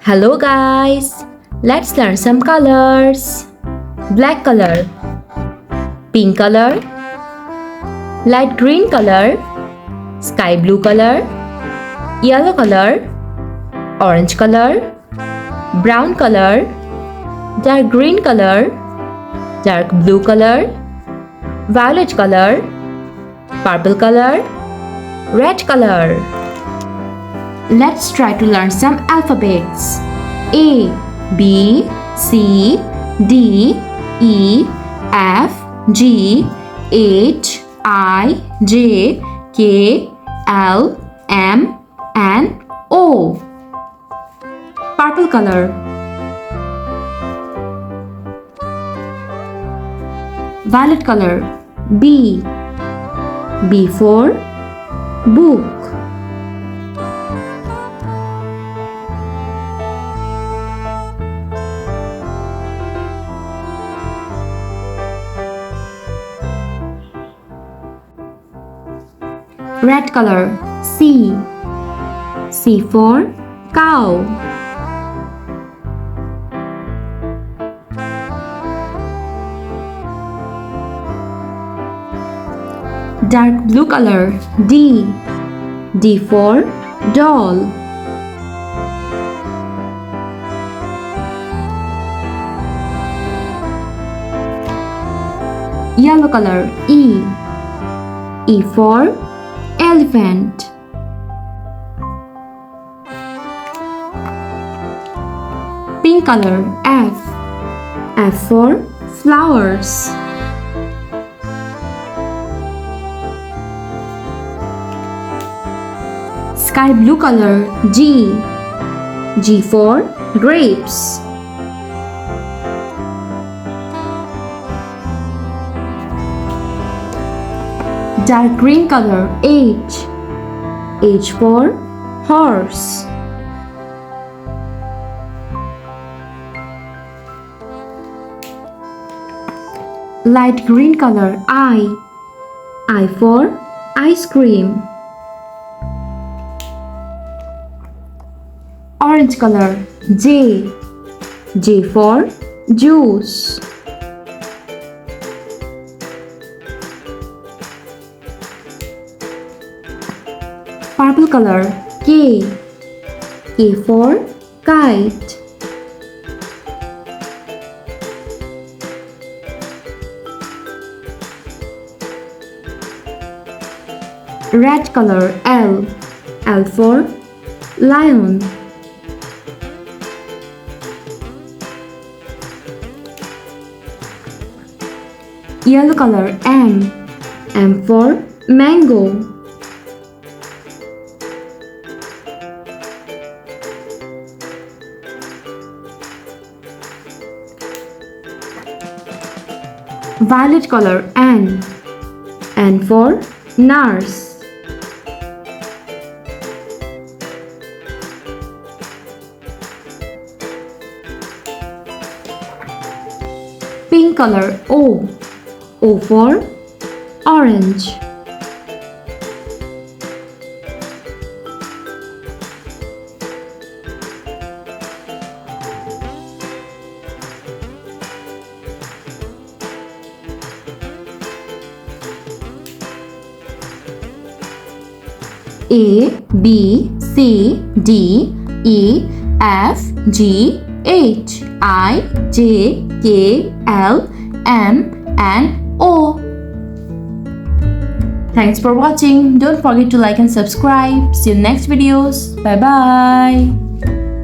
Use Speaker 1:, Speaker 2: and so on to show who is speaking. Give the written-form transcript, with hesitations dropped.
Speaker 1: Hello guys, let's learn some colors. Black color, pink color, light green color, sky blue color, yellow color, orange color, brown color, dark green color, dark blue color, violet color, purple color, red color. Let's try to learn some alphabets. A, B, C, D, E, F, G, H, I, J, K, L, M, N, O. Purple color. Violet color. B. B for book. Red color. C. C for cow. Dark blue color. D. D for doll. Yellow color. E. E for elephant. Pink color. F. F for flowers. Sky blue color. G. G for grapes. Dark green color. H. H for horse. Light green color. I. I for ice cream. Orange color. J. J for juice. Purple color. K. K for kite. Red color. L. L for lion. Yellow color. M. M for mango. Violet color. N. N for nurse. Pink color. O. O for orange. A, B, C, D, E, F, G, H, I, J, K, L, M, N, O. Thanks for watching. Don't forget to like and subscribe. See you in next videos. Bye bye.